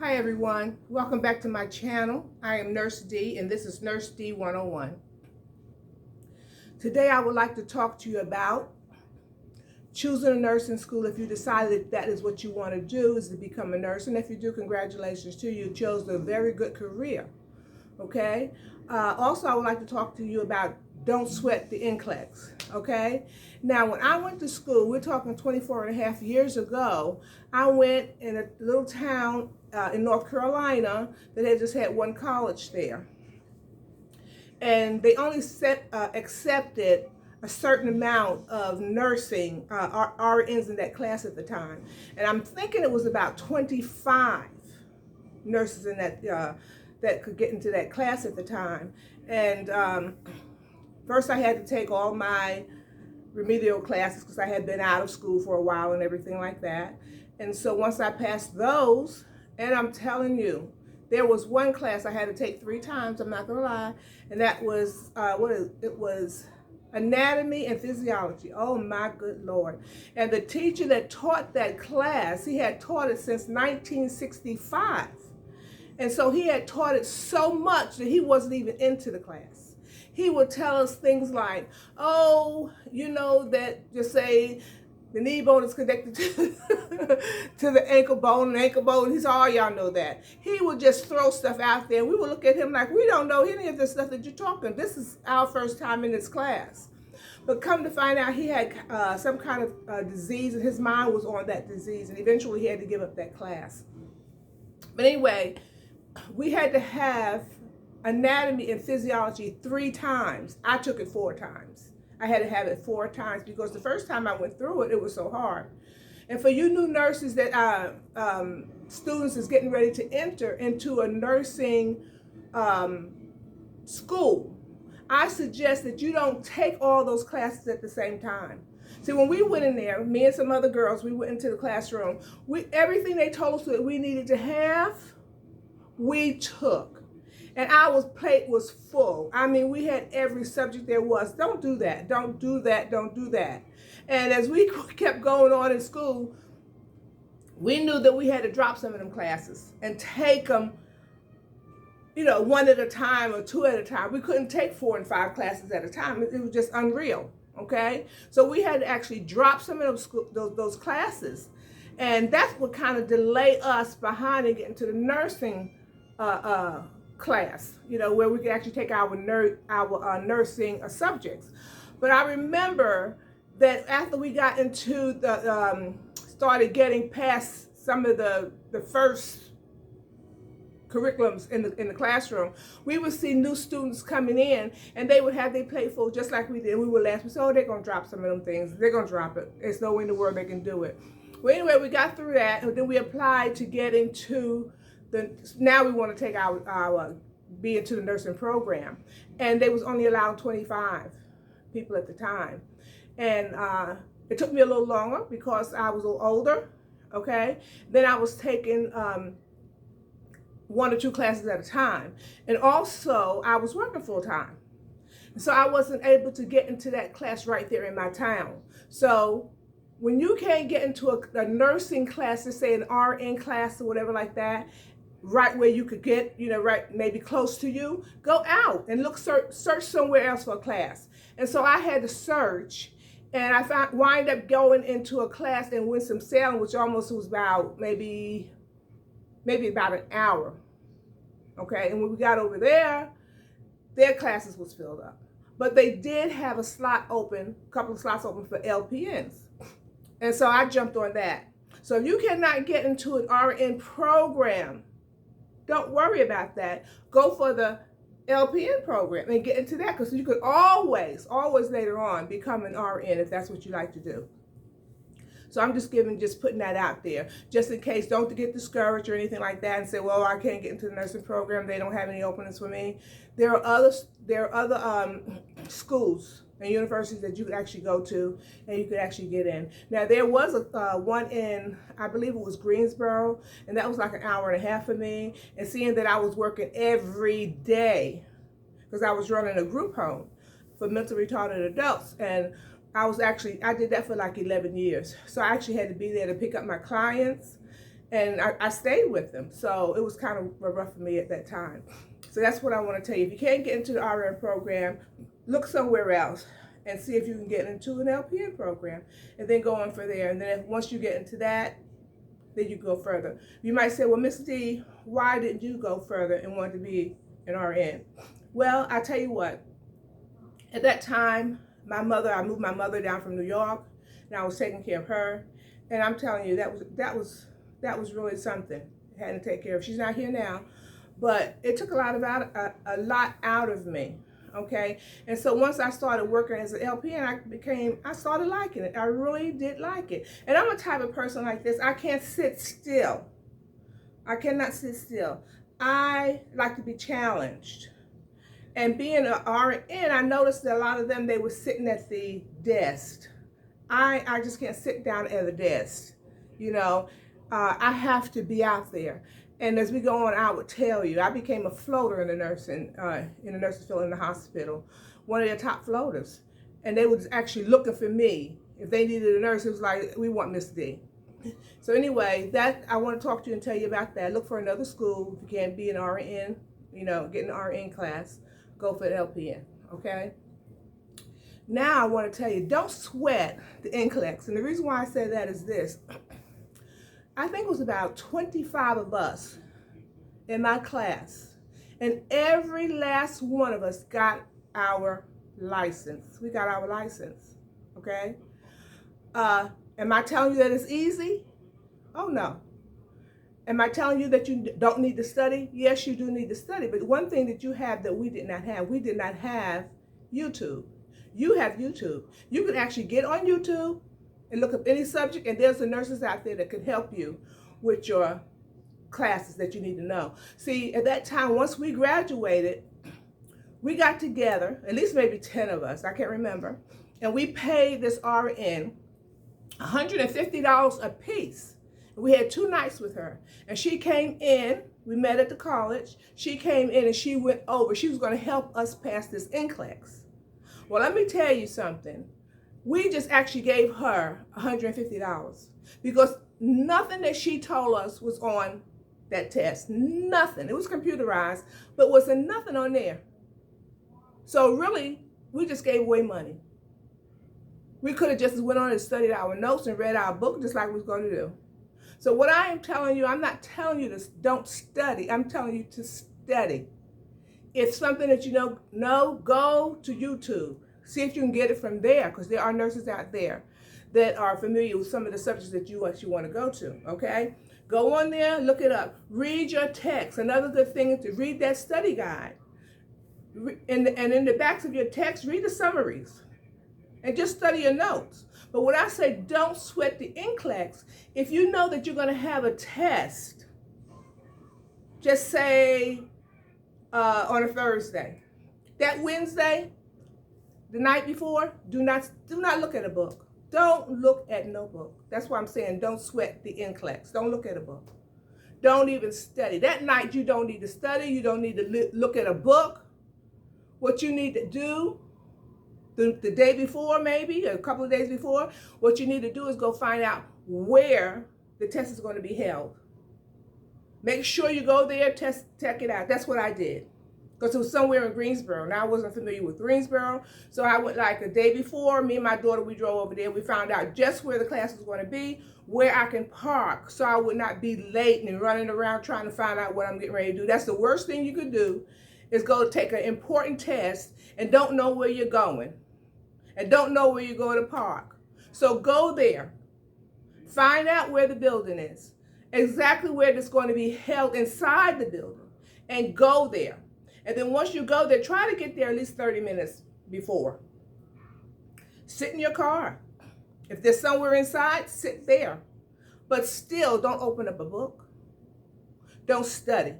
Hi everyone, welcome back to my channel. I am Nurse D and this is Nurse D 101. Today I would like to talk to you about choosing a nursing school if you decided that is what you want to do, is to become a nurse. And if you do, congratulations to you. You chose a very good career. Okay? Also, I would like to talk to you about don't sweat the NCLEX. Okay? Now, when I went to school, we're talking 24 and a half years ago, I went in a little town in North Carolina that had just had one college there. And they only accepted a certain amount of nursing RNs in that class at the time. And I'm thinking it was about 25 nurses in that that could get into that class at the time. And first I had to take all my remedial classes because I had been out of school for a while and everything like that. And so once I passed those, and I'm telling you, there was one class I had to take 3 times, I'm not gonna lie, and that was, it was anatomy and physiology. Oh my good Lord. And the teacher that taught that class, he had taught it since 1965. And so he had taught it so much that he wasn't even into the class. He would tell us things like, oh, you know, that just say the knee bone is connected to the ankle bone, He said, oh, y'all know that. He would just throw stuff out there. We would look at him like, we don't know any of this stuff that you're talking. This is our first time in this class. But come to find out, he had some kind of disease, and his mind was on that disease, and eventually he had to give up that class. But anyway, we had to have anatomy and physiology 3 times. I took it 4 times. I had to have it 4 times because the first time I went through it, it was so hard. And for you new nurses that students is getting ready to enter into a nursing school, I suggest that you don't take all those classes at the same time. See, when we went in there, me and some other girls, we went into the classroom. Everything they told us that we needed to have, we took. And our plate was full. I mean, we had every subject there was. Don't do that. Don't do that. Don't do that. And as we kept going on in school, we knew that we had to drop some of them classes and take them, you know, 1 at a time or 2 at a time. We couldn't take 4 and 5 classes at a time. It was just unreal. Okay? So we had to actually drop some of those classes. And that's what kind of delayed us behind and getting to the nursing class, you know, where we could actually take our nursing subjects. But I remember that after we got into the, started getting past some of the first curriculums in the classroom, we would see new students coming in and they would have their plate full just like we did. We would laugh and say, oh, they're going to drop some of them things. They're going to drop it. There's no way in the world they can do it. Well, anyway, we got through that, and then we applied to get into now we want to take be into the nursing program. And they was only allowed 25 people at the time. And it took me a little longer because I was a little older, okay? Then I was taking 1 or 2 classes at a time. And also, I was working full time. So I wasn't able to get into that class right there in my town. So when you can't get into a nursing class, let's say an RN class or whatever like that, right where you could get, you know, right maybe close to you, go out and search somewhere else for a class. And so I had to search, and I wind up going into a class in Winston-Salem, which almost was about maybe about an hour. Okay, and when we got over there, their classes was filled up. But they did have a couple of slots open for LPNs. And so I jumped on that. So if you cannot get into an RN program, don't worry about that. Go for the LPN program and get into that, because you could always later on become an RN if that's what you like to do. So I'm just putting that out there, just in case. Don't get discouraged or anything like that and say, well, I can't get into the nursing program. They don't have any openings for me. There are other schools and universities that you could actually go to and you could actually get in. Now, there was one in, I believe it was Greensboro, and that was like an hour and a half for me. And seeing that I was working every day, because I was running a group home for mentally retarded adults, and I did that for like 11 years. So I actually had to be there to pick up my clients And I stayed with them. So it was kind of rough for me at that time. So that's what I want to tell you. If you can't get into the RN program, look somewhere else and see if you can get into an LPN program and then go on for there. And then once you get into that, then you go further. You might say, well, Miss D, why didn't you go further and want to be an RN? Well, I tell you what, at that time, I moved my mother down from New York, and I was taking care of her. And I'm telling you, that was really something. I had to take care of. She's not here now, but it took a lot out of me. Okay, and so once I started working as an LPN, I started liking it. I really did like it. And I'm a type of person like this. I can't sit still. I cannot sit still. I like to be challenged. And being an RN, I noticed that a lot of them, they were sitting at the desk. I just can't sit down at a desk. You know, I have to be out there. And as we go on, I would tell you, I became a floater in the nursing field in the hospital, one of their top floaters. And they was actually looking for me. If they needed a nurse, it was like, we want Miss D. So anyway, I want to talk to you and tell you about that. Look for another school. If you can't be an RN, you know, get an RN class, go for the LPN, okay? Now I want to tell you, don't sweat the NCLEX. And the reason why I say that is this. I think it was about 25 of us in my class, and every last one of us got our license. We got our license, okay? Am I telling you that it's easy? Oh, no. Am I telling you that you don't need to study? Yes, you do need to study, but one thing that you have that we did not have YouTube. You have YouTube. You can actually get on YouTube and look up any subject, and there's the nurses out there that can help you with your classes that you need to know. See, at that time, once we graduated, we got together, at least maybe 10 of us, I can't remember, and we paid this RN $150 a piece. We had 2 nights with her, and she came in, we met at the college, she came in and she went over, she was going to help us pass this NCLEX. Well, let me tell you something. We just actually gave her $150 because nothing that she told us was on that test. Nothing. It was computerized, but wasn't nothing on there. So really, we just gave away money. We could have just went on and studied our notes and read our book just like we was going to do. So what I am telling you, I'm not telling you to don't study. I'm telling you to study. If something that you know, go to YouTube. See if you can get it from there, because there are nurses out there that are familiar with some of the subjects that you actually want to go to, okay? Go on there, look it up. Read your text. Another good thing is to read that study guide. And in the backs of your text, read the summaries. And just study your notes. But when I say don't sweat the NCLEX, if you know that you're going to have a test, just say on a Thursday. That Wednesday, the night before, do not look at a book. Don't look at no book. That's why I'm saying don't sweat the NCLEX. Don't look at a book. Don't even study. That night you don't need to study. You don't need to look at a book. What you need to do the day before, maybe a couple of days before, what you need to do is go find out where the test is going to be held. Make sure you go there, check it out. That's what I did. Because it was somewhere in Greensboro. Now I wasn't familiar with Greensboro. So I went like a day before, me and my daughter, we drove over there. We found out just where the class was going to be, where I can park so I would not be late and running around trying to find out what I'm getting ready to do. That's the worst thing you could do, is go take an important test and don't know where you're going. And don't know where you're going to park. So go there. Find out where the building is. Exactly where it's going to be held inside the building. And go there. And then once you go there, try to get there at least 30 minutes before. Sit in your car. If there's somewhere inside, sit there. But still, don't open up a book. Don't study.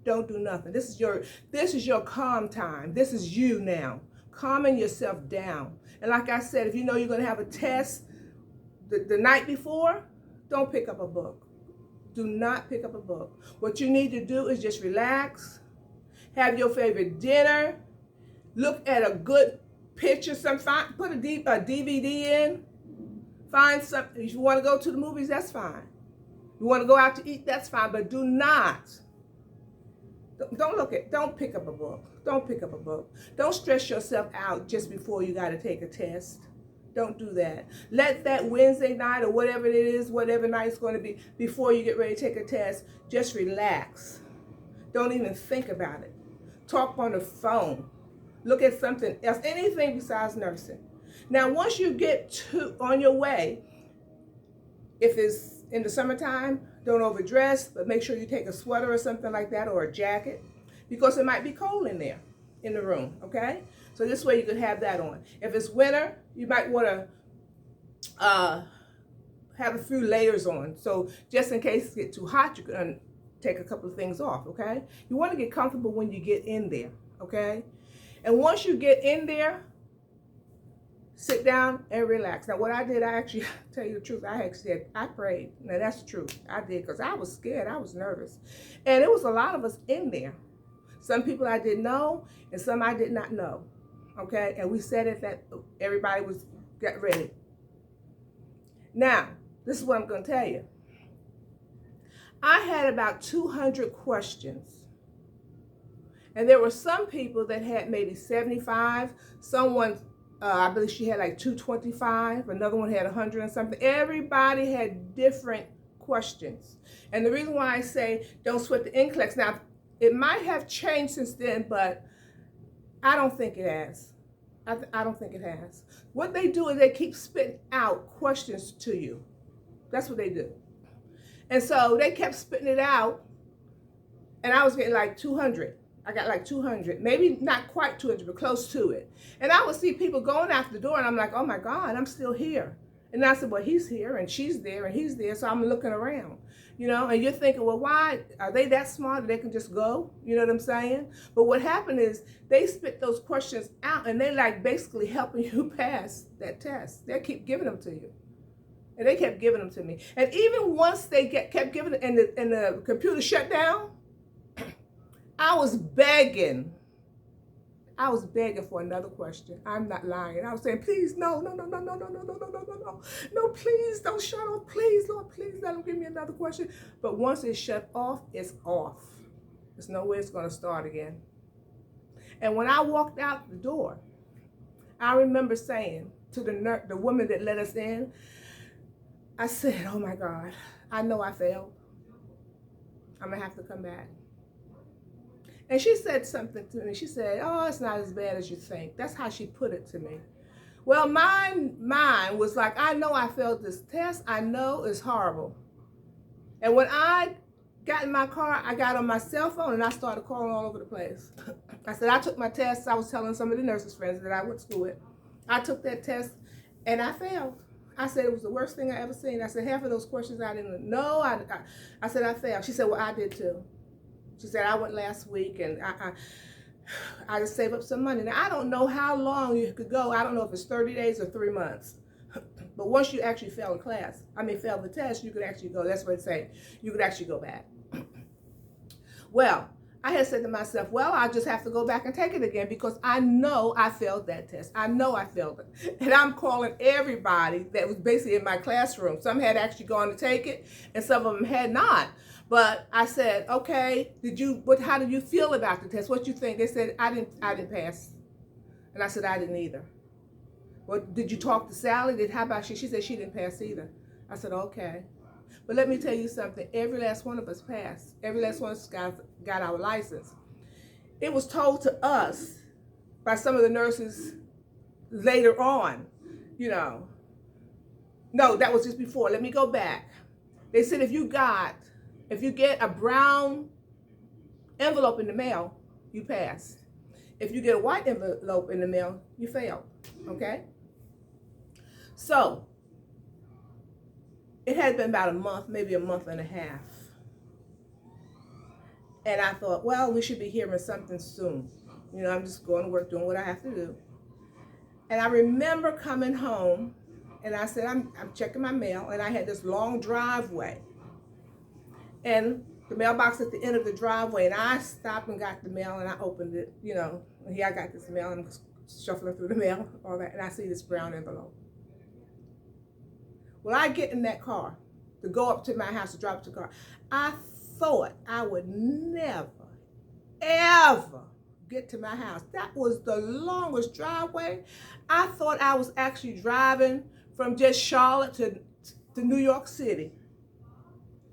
Don't do nothing. This is your calm time. This is you now. Calming yourself down. And like I said, if you know you're going to have a test the night before, don't pick up a book. Do not pick up a book. What you need to do is just relax. Have your favorite dinner. Look at a good picture. Put a DVD in. Find something. If you want to go to the movies, that's fine. You want to go out to eat, that's fine, but do not. Don't pick up a book. Don't pick up a book. Don't stress yourself out just before you got to take a test. Don't do that. Let that Wednesday night or whatever it is, whatever night it's going to be, before you get ready to take a test, just relax. Don't even think about it. Talk on the phone. Look at something else, anything besides nursing. Now, once you get on your way, if it's in the summertime, don't overdress, but make sure you take a sweater or something like that, or a jacket, because it might be cold in there, in the room, okay? So this way you could have that on. If it's winter, you might want to have a few layers on. So just in case it gets too hot, you can take a couple of things off, okay? You want to get comfortable when you get in there, okay? And once you get in there, sit down and relax. Now, what I did, I actually, tell you the truth, I prayed. Now, that's the truth. I did, because I was scared. I was nervous. And it was a lot of us in there. Some people I didn't know, and some I did not know, okay? And we said it that everybody was got ready. Now, this is what I'm going to tell you. I had about 200 questions. And there were some people that had maybe 75. Someone, I believe she had like 225. Another one had 100 and something. Everybody had different questions. And the reason why I say don't sweat the NCLEX. Now, it might have changed since then, but I don't think it has. I don't think it has. What they do is they keep spitting out questions to you. That's what they do. And so they kept spitting it out, and I was getting like 200. I got like 200, maybe not quite 200, but close to it. And I would see people going out the door, and I'm like, oh my God, I'm still here. And I said, well, he's here, and she's there, and he's there, so I'm looking around, you know? And you're thinking, well, why? Are they that smart that they can just go? You know what I'm saying? But what happened is they spit those questions out, and they like basically helping you pass that test. They keep giving them to you. And they kept giving them to me. And even once they kept giving it, and the computer shut down, I was begging. I was begging for another question. I'm not lying. I was saying, please, no, please don't shut off. Please, Lord, please let them give me another question. But once it's shut off, it's off. There's no way it's going to start again. And when I walked out the door, I remember saying to the woman that let us in, I said, oh my God, I know I failed. I'm going to have to come back. And she said something to me. She said, oh, it's not as bad as you think. That's how she put it to me. Well, mine was like, I know I failed this test. I know it's horrible. And when I got in my car, I got on my cell phone and I started calling all over the place. I said, I took my test. I was telling some of the nurses friends that I went to school with. I took that test and I failed. I said it was the worst thing I ever seen. I said half of those questions I didn't know. I said I failed. She said, well, I did too. She said, I went last week and I just saved up some money. Now, I don't know how long you could go. I don't know if it's 30 days or 3 months. But once you actually fail fail the test, you could actually go. That's what it's saying. You could actually go back. Well, I had said to myself, well, I'll just have to go back and take it again because I know I failed that test. I know I failed it. And I'm calling everybody that was basically in my classroom. Some had actually gone to take it and some of them had not. But I said, okay, how did you feel about the test? What you think? They said, I didn't pass. And I said, I didn't either. Well, did you talk to Sally? How about she? She said she didn't pass either. I said, okay. But let me tell you something. Every last one of us passed. Every last one of us got our license. It was told to us by some of the nurses later on, you know. No, that was just before. Let me go back. They said if you get a brown envelope in the mail, you pass. If you get a white envelope in the mail, you fail. Okay? So, it had been about a month, maybe a month and a half. And I thought, well, we should be hearing something soon. You know, I'm just going to work, doing what I have to do. And I remember coming home, and I said, I'm checking my mail, and I had this long driveway. And the mailbox at the end of the driveway, and I stopped and got the mail, and I opened it, you know. And here I got this mail, and I'm shuffling through the mail, all that, and I see this brown envelope. Well, I get in that car, to go up to my house to drop the car. I thought I would never, ever get to my house. That was the longest driveway. I thought I was actually driving from just Charlotte to New York City.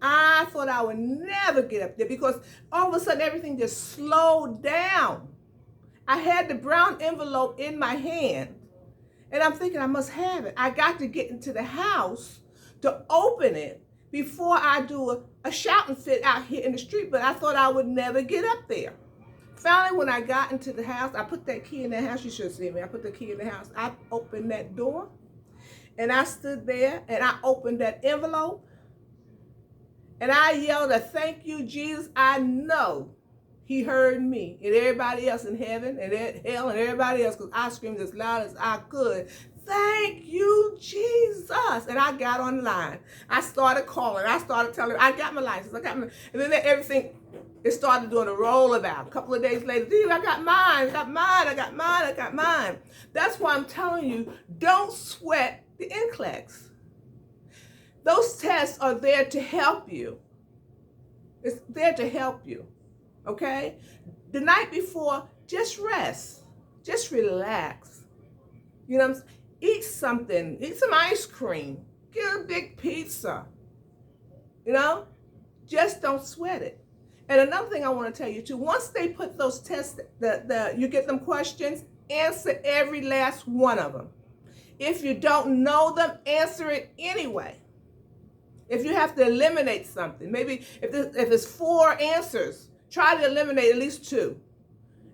I thought I would never get up there because all of a sudden everything just slowed down. I had the brown envelope in my hand and I'm thinking I must have it. I got to get into the house to open it before I do a shouting fit out here in the street, but I thought I would never get up there. Finally, when I got into the house, I put that key in the house. You should see me. I put the key in the house. I opened that door and I stood there and I opened that envelope and I yelled a thank you, Jesus. I know he heard me and everybody else in heaven and hell and everybody else, because I screamed as loud as I could. Thank you, Jesus. And I got on the line. I started calling. I started telling, I got my license. And then everything, it started doing a rollabout. A couple of days later, I got mine, I got mine. That's why I'm telling you, don't sweat the NCLEX. Those tests are there to help you. It's there to help you, okay? The night before, just rest. Just relax. You know what I'm saying? Eat something. Eat some ice cream. Get a big pizza. You know? Just don't sweat it. And another thing I want to tell you too, once they put those tests, you get them questions, answer every last one of them. If you don't know them, answer it anyway. If you have to eliminate something, maybe if it's 4 answers, try to eliminate at least 2.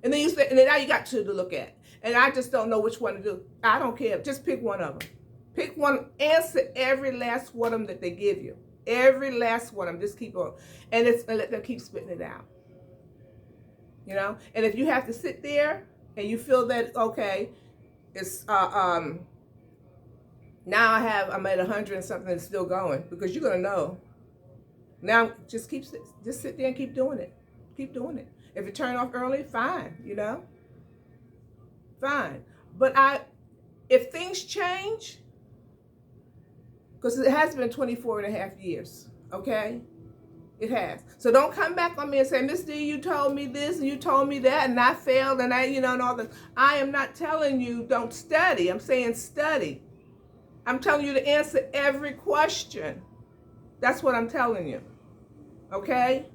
And then and then now you got 2 to look at. And I just don't know which one to do. I don't care. Just pick one of them. Pick one. Answer every last one of them that they give you. Every last one of them. Just keep on. And let them keep spitting it out. You know? And if you have to sit there and you feel that, okay, it's, now I'm at 100 and something that's still going, because you're going to know. Now, just sit there and keep doing it. Keep doing it. If you turn off early, fine, you know? Fine. But if things change, because it has been 24 and a half years, okay? It has. So don't come back on me and say, Miss D, you told me this and you told me that and I failed and and all this. I am not telling you don't study. I'm saying study. I'm telling you to answer every question. That's what I'm telling you, okay?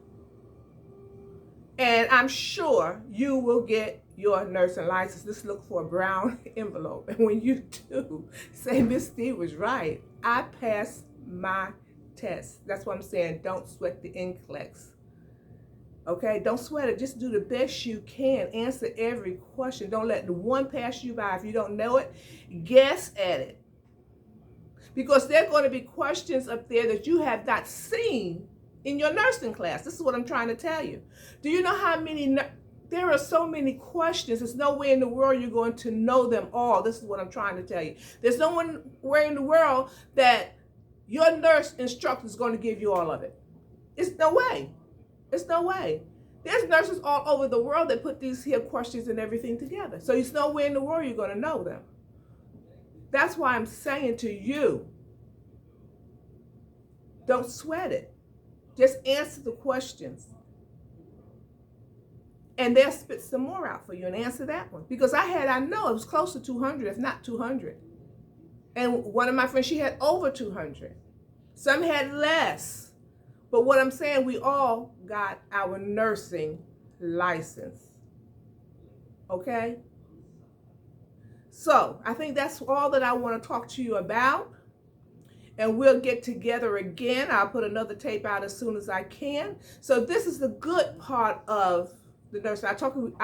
And I'm sure you will get your nursing license. Just look for a brown envelope. And when you do, say, Miss D was right. I passed my test. That's what I'm saying. Don't sweat the NCLEX. Okay? Don't sweat it. Just do the best you can. Answer every question. Don't let the one pass you by. If you don't know it, guess at it. Because there are going to be questions up there that you have not seen in your nursing class. This is what I'm trying to tell you. Do you know how many, there are so many questions. There's no way in the world you're going to know them all. This is what I'm trying to tell you. There's no way in the world that your nurse instructor is going to give you all of it. It's no way. It's no way. There's nurses all over the world that put these here questions and everything together. So there's no way in the world you're going to know them. That's why I'm saying to you, don't sweat it. Just answer the questions. And they'll spit some more out for you and answer that one. Because I know it was close to 200, if not 200. And one of my friends, she had over 200. Some had less. But what I'm saying, we all got our nursing license. Okay? So I think that's all that I want to talk to you about. And we'll get together again. I'll put another tape out as soon as I can. So this is the good part of the nursing. I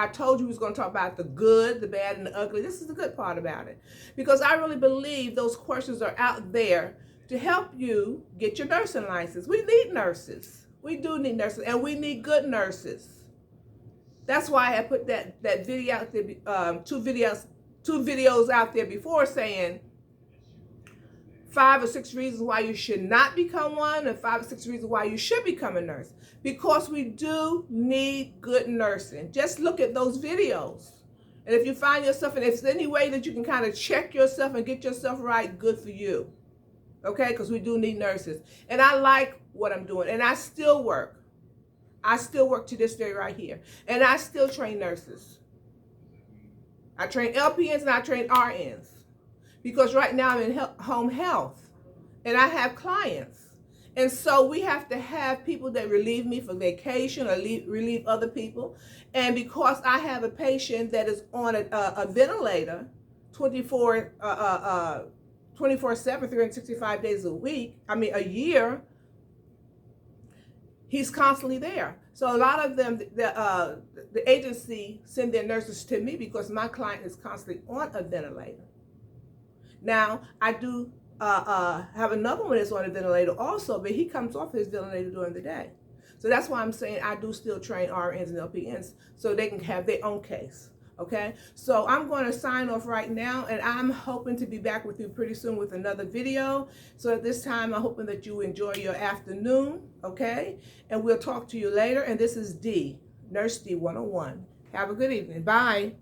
told you we was going to talk about the good, the bad, and the ugly. This is the good part about it. Because I really believe those questions are out there to help you get your nursing license. We need nurses. We do need nurses. And we need good nurses. That's why I had put that video out there, two videos out there before saying 5 or 6 reasons why you should not become one and 5 or 6 reasons why you should become a nurse. Because we do need good nursing. Just look at those videos. And if you find yourself, and if there's any way that you can kind of check yourself and get yourself right, good for you. okay? Because we do need nurses. And I like what I'm doing, and I still work. I still work to this day right here. And I still train nurses. I train LPNs and I train RNs. Because right now I'm in home health and I have clients. And so we have to have people that relieve me for vacation or relieve other people. And because I have a patient that is on a ventilator 24/7, 365 days a week, a year, he's constantly there. So a lot of them, the agency send their nurses to me because my client is constantly on a ventilator. Now, I do have another one that's on a ventilator also, but he comes off his ventilator during the day. So that's why I'm saying I do still train RNs and LPNs so they can have their own case. Okay, so I'm going to sign off right now, and I'm hoping to be back with you pretty soon with another video. So at this time, I'm hoping that you enjoy your afternoon, okay? And we'll talk to you later. And this is D, Nurse D 101. Have a good evening. Bye.